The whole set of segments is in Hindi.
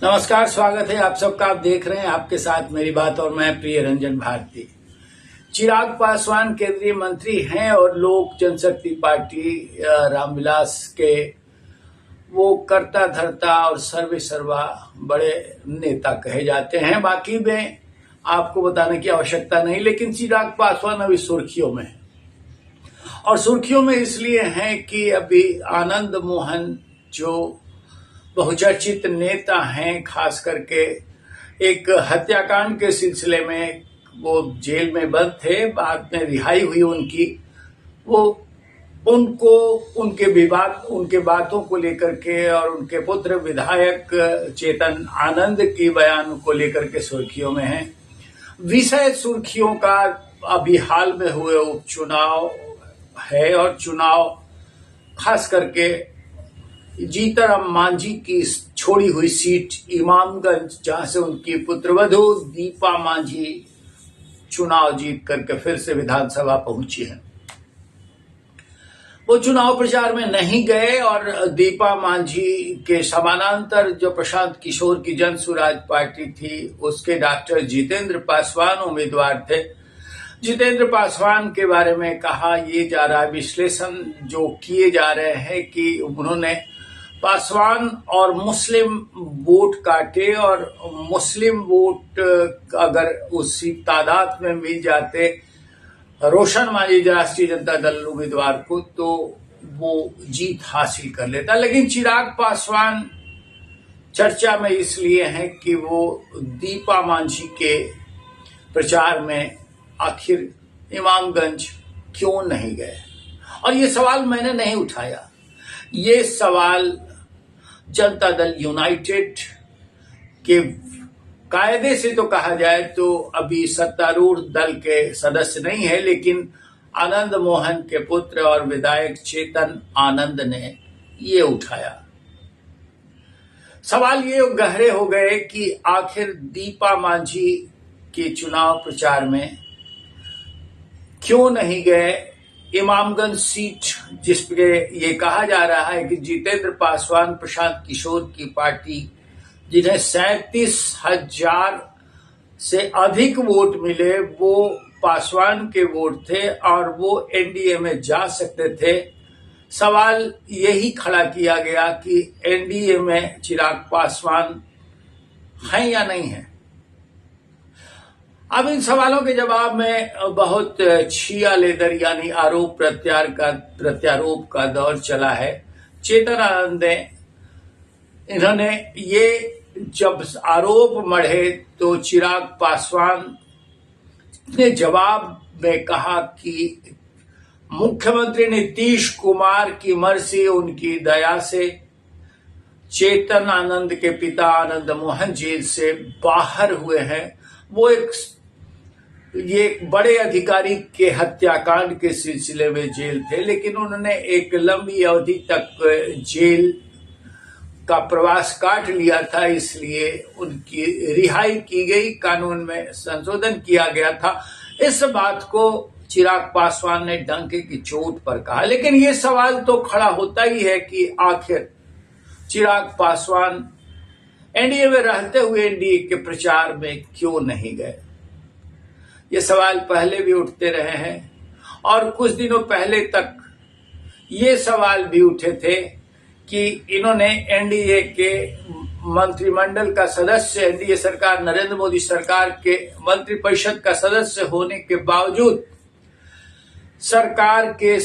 नमस्कार, स्वागत है आप सबका। आप देख रहे हैं आपके साथ मेरी बात और मैं प्रिय रंजन भारती। चिराग पासवान केंद्रीय मंत्री हैं और लोक जनशक्ति पार्टी रामविलास के वो करता धरता और सर्वे सर्वा बड़े नेता कहे जाते हैं। बाकी में आपको बताने की आवश्यकता नहीं, लेकिन चिराग पासवान अभी सुर्खियों में है। और सुर्खियों में इसलिए हैं कि अभी आनंद मोहन जो बहुचर्चित नेता हैं, खास करके एक हत्याकांड के सिलसिले में वो जेल में बंद थे, बाद में रिहाई हुई उनकी। वो उनको उनके बातों को लेकर के और उनके पुत्र विधायक चेतन आनंद की बयान को लेकर के सुर्खियों में है। विषय सुर्खियों का अभी हाल में हुए उपचुनाव है और चुनाव खास करके जीतन मांझी की छोड़ी हुई सीट इमामगंज, जहां से उनकी पुत्रवधू दीपा मांझी चुनाव जीत करके फिर से विधानसभा पहुंची है। वो चुनाव प्रचार में नहीं गए और दीपा मांझी के समानांतर जो प्रशांत किशोर की जन सुराज पार्टी थी, उसके डॉक्टर जितेंद्र पासवान उम्मीदवार थे। जितेंद्र पासवान के बारे में कहा ये जा रहा है, विश्लेषण जो किए जा रहे हैं कि उन्होंने पासवान और मुस्लिम वोट काटे और मुस्लिम वोट अगर उसी तादाद में मिल जाते रोशन मांझी राष्ट्रीय जनता दल उम्मीदवार को, तो वो जीत हासिल कर लेता। लेकिन चिराग पासवान चर्चा में इसलिए हैं कि वो दीपा मांझी के प्रचार में आखिर इमामगंज क्यों नहीं गए। और ये सवाल मैंने नहीं उठाया, ये सवाल जनता दल यूनाइटेड के कायदे से तो कहा जाए तो अभी सत्तारूढ़ दल के सदस्य नहीं है, लेकिन आनंद मोहन के पुत्र और विधायक चेतन आनंद ने ये उठाया। सवाल ये गहरे हो गए कि आखिर दीपा मांझी के चुनाव प्रचार में क्यों नहीं गए। इमामगंज सीट जिस पे ये कहा जा रहा है कि जितेंद्र पासवान प्रशांत किशोर की पार्टी, जिन्हें 37,000 से अधिक वोट मिले, वो पासवान के वोट थे और वो एनडीए में जा सकते थे। सवाल यही खड़ा किया गया कि एनडीए में चिराग पासवान हैं या नहीं है। अब इन सवालों के जवाब में बहुत छिया लेदर यानी आरोप प्रत्यारोप का दौर चला है। चेतन आनंद ने इन्होंने ये जब आरोप मढ़े तो चिराग पासवान ने जवाब में कहा कि मुख्यमंत्री नीतीश कुमार की मर्जी, उनकी दया से चेतन आनंद के पिता आनंद मोहन जेल से बाहर हुए हैं। वो ये बड़े अधिकारी के हत्याकांड के सिलसिले में जेल थे, लेकिन उन्होंने एक लंबी अवधि तक जेल का प्रवास काट लिया था, इसलिए उनकी रिहाई की गई, कानून में संशोधन किया गया था। इस बात को चिराग पासवान ने डंके की चोट पर कहा। लेकिन ये सवाल तो खड़ा होता ही है कि आखिर चिराग पासवान एनडीए में रहते हुए एनडीए के प्रचार में क्यों नहीं गए। ये सवाल पहले भी उठते रहे हैं और कुछ दिनों पहले तक ये सवाल भी उठे थे कि इन्होंने एनडीए के मंत्रिमंडल का सदस्य, एनडीए सरकार, नरेंद्र मोदी सरकार के मंत्रिपरिषद का सदस्य होने के बावजूद सरकार के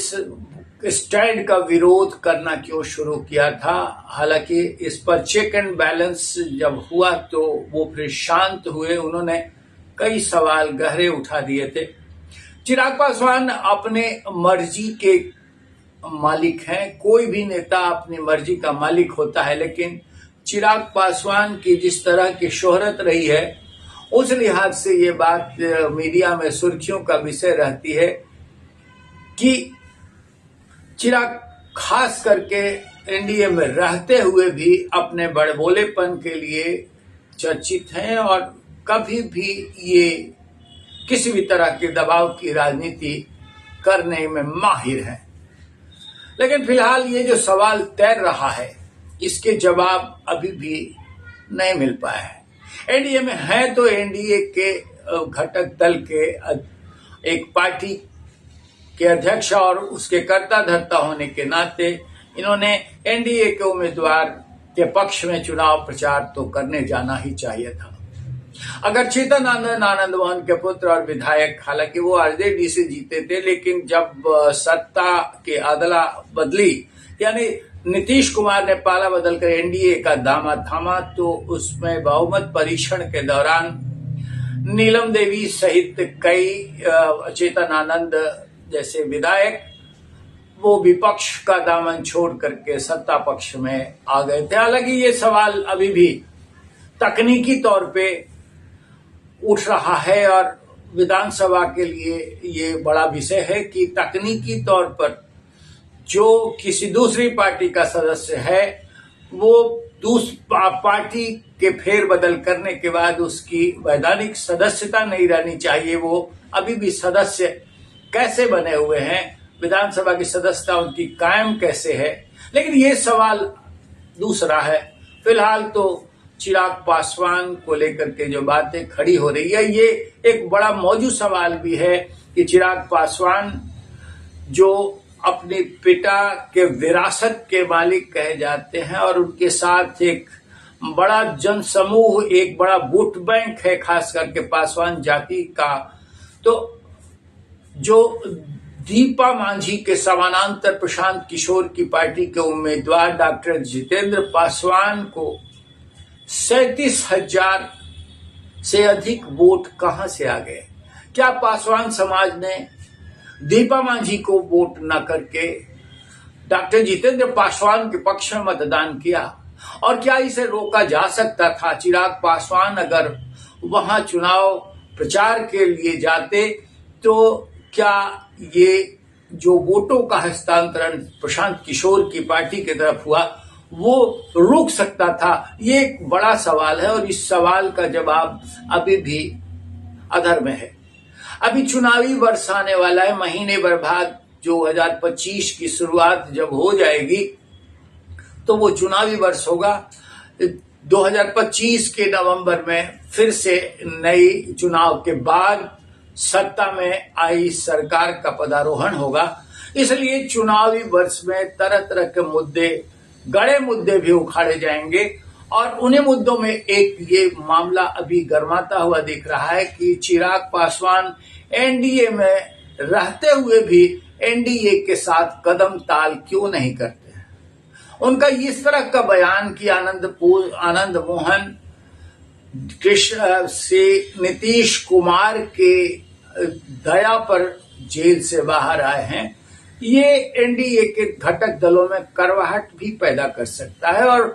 स्टैंड का विरोध करना क्यों शुरू किया था। हालांकि इस पर चेक एंड बैलेंस जब हुआ तो वो फिर शांत हुए। उन्होंने कई सवाल गहरे उठा दिए थे। चिराग पासवान अपने मर्जी के मालिक हैं। कोई भी नेता अपनी मर्जी का मालिक होता है, लेकिन चिराग पासवान की जिस तरह की शोहरत रही है, उस लिहाज से ये बात मीडिया में सुर्खियों का विषय रहती है कि चिराग खास करके एनडीए में रहते हुए भी अपने बड़बोलेपन के लिए चर्चित हैं और कभी भी ये किसी भी तरह के दबाव की राजनीति करने में माहिर हैं। लेकिन फिलहाल ये जो सवाल तैर रहा है, इसके जवाब अभी भी नहीं मिल पाया है। एनडीए में है तो एनडीए के घटक दल के एक पार्टी के अध्यक्ष और उसके कर्ता धर्ता होने के नाते इन्होंने एनडीए के उम्मीदवार के पक्ष में चुनाव प्रचार तो करने जाना ही चाहिए था। अगर चेतन आनंद मोहन के पुत्र और विधायक, हालांकि वो आरजेडी से जीते थे, लेकिन जब सत्ता के अदला बदली यानी नीतीश कुमार ने पाला बदलकर एनडीए का दामा थामा, तो उसमें बहुमत परीक्षण के दौरान नीलम देवी सहित कई चेतन आनंद जैसे विधायक वो विपक्ष का दामन छोड़ करके सत्ता पक्ष में आ गए थे। हालांकि ये सवाल अभी भी तकनीकी तौर पे उठ रहा है और विधानसभा के लिए ये बड़ा विषय है कि तकनीकी तौर पर जो किसी दूसरी पार्टी का सदस्य है वो पार्टी के फेरबदल करने के बाद उसकी वैधानिक सदस्यता नहीं रहनी चाहिए। वो अभी भी सदस्य कैसे बने हुए हैं, विधानसभा की सदस्यता उनकी कायम कैसे है, लेकिन ये सवाल दूसरा है। फिलहाल तो चिराग पासवान को लेकर के जो बातें खड़ी हो रही है, ये एक बड़ा मौजूद सवाल भी है कि चिराग पासवान जो अपने पिता के विरासत के मालिक कहे जाते हैं और उनके साथ एक बड़ा जनसमूह, एक बड़ा वोट बैंक है खास करके पासवान जाति का, तो जो दीपा मांझी के समानांतर प्रशांत किशोर की पार्टी के उम्मीदवार डॉक्टर जितेंद्र पासवान को 37,000 से अधिक वोट कहां से आ गए? क्या पासवान समाज ने दीपा मांझी को वोट न करके डॉक्टर जितेंद्र पासवान के पक्ष में मतदान किया? और क्या इसे रोका जा सकता था? चिराग पासवान अगर वहां चुनाव प्रचार के लिए जाते तो क्या ये जो वोटों का हस्तांतरण प्रशांत किशोर की पार्टी की तरफ हुआ वो रुक सकता था? ये एक बड़ा सवाल है और इस सवाल का जवाब अभी भी अधर में है। अभी चुनावी वर्ष आने वाला है, महीने भर बाद 2025 की शुरुआत जब हो जाएगी तो वो चुनावी वर्ष होगा। 2025 के नवंबर में फिर से नई चुनाव के बाद सत्ता में आई सरकार का पदारोहण होगा। इसलिए चुनावी वर्ष में तरह तरह के मुद्दे, गड़े मुद्दे भी उखाड़े जाएंगे और उन्हीं मुद्दों में एक ये मामला अभी गर्माता हुआ दिख रहा है कि चिराग पासवान एनडीए में रहते हुए भी एनडीए के साथ कदम ताल क्यों नहीं करते हैं। उनका इस तरह का बयान कि आनंद मोहन कृष्ण से नीतीश कुमार के दया पर जेल से बाहर आए हैं, ये एनडीए के घटक दलों में करवाहट भी पैदा कर सकता है। और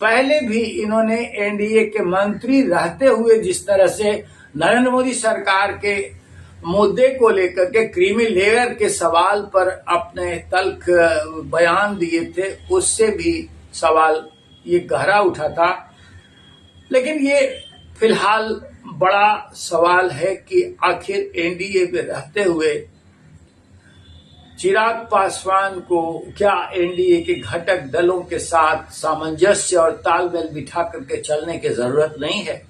पहले भी इन्होंने एनडीए के मंत्री रहते हुए जिस तरह से नरेंद्र मोदी सरकार के मुद्दे को लेकर के क्रीमी लेयर के सवाल पर अपने तल्ख बयान दिए थे, उससे भी सवाल ये गहरा उठा था। लेकिन ये फिलहाल बड़ा सवाल है कि आखिर एनडीए में रहते हुए चिराग पासवान को क्या एनडीए के घटक दलों के साथ सामंजस्य और तालमेल बिठा करके चलने की जरूरत नहीं है?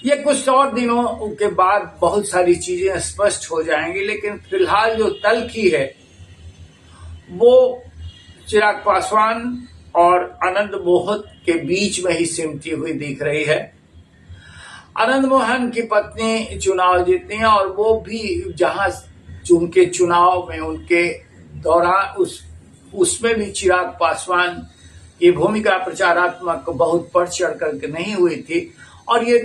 ये कुछ और दिनों के बाद बहुत सारी चीजें स्पष्ट हो जाएंगी, लेकिन फिलहाल जो तल्खी है वो चिराग पासवान और आनंद मोहन के बीच में ही सिमटी हुई दिख रही है। आनंद मोहन की पत्नी चुनाव जीती हैं और वो भी जहां उनके चुनाव में उनके दौरान उसमें भी चिराग पासवान की भूमिका प्रचारात्मक बहुत बढ़ चढ़ करके नहीं हुई थी। और ये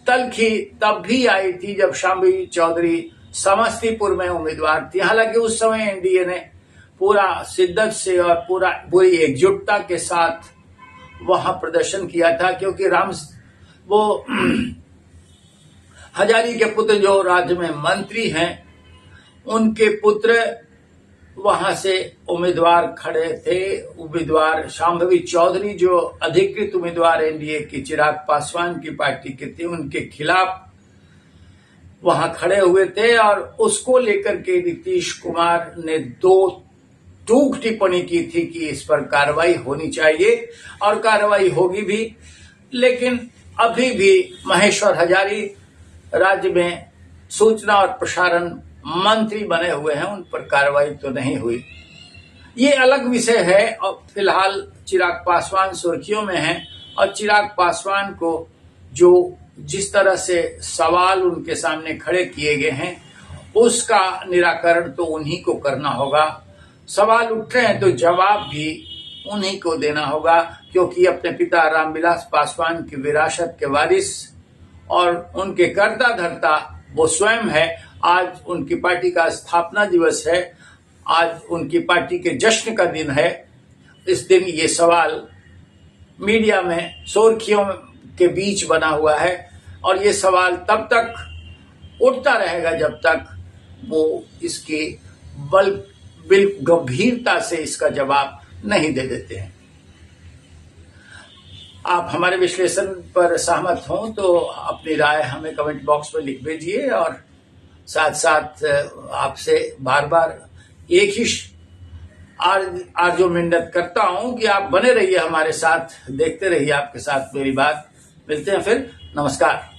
तल्खी तब भी आई थी जब शांभवी चौधरी समस्तीपुर में उम्मीदवार थी। हालांकि उस समय एनडीए ने पूरा शिद्दत से और पूरी एकजुटता के साथ वहां प्रदर्शन किया था, क्योंकि वो हजारी के पुत्र जो राज्य में मंत्री हैं उनके पुत्र वहां से उम्मीदवार खड़े थे। उम्मीदवार शांभवी चौधरी जो अधिकृत उम्मीदवार एनडीए की चिराग पासवान की पार्टी के थे, उनके खिलाफ वहां खड़े हुए थे और उसको लेकर के नीतीश कुमार ने टूक टिप्पणी की थी कि इस पर कार्रवाई होनी चाहिए और कार्रवाई होगी भी। लेकिन अभी भी महेश्वर हजारी राज्य में सूचना और प्रसारण मंत्री बने हुए हैं, उन पर कार्रवाई तो नहीं हुई। ये अलग विषय है। और फिलहाल चिराग पासवान सुर्खियों में हैं और चिराग पासवान को जो जिस तरह से सवाल उनके सामने खड़े किए गए हैं उसका निराकरण तो उन्हीं को करना होगा। सवाल उठ रहे हैं तो जवाब भी उन्हीं को देना होगा, क्योंकि अपने पिता रामविलास पासवान की विरासत के वारिस और उनके कर्ता धर्ता वो स्वयं है। आज उनकी पार्टी का स्थापना दिवस है, आज उनकी पार्टी के जश्न का दिन है। इस दिन ये सवाल मीडिया में सुर्खियों के बीच बना हुआ है और ये सवाल तब तक उठता रहेगा जब तक वो इसकी गंभीरता से इसका जवाब नहीं दे देते हैं। आप हमारे विश्लेषण पर सहमत हों तो अपनी राय हमें कमेंट बॉक्स में लिख भेजिए और साथ साथ आपसे बार बार एक ही आरजू मिन्नत करता हूं कि आप बने रहिए हमारे साथ, देखते रहिए आपके साथ मेरी बात। मिलते हैं फिर, नमस्कार।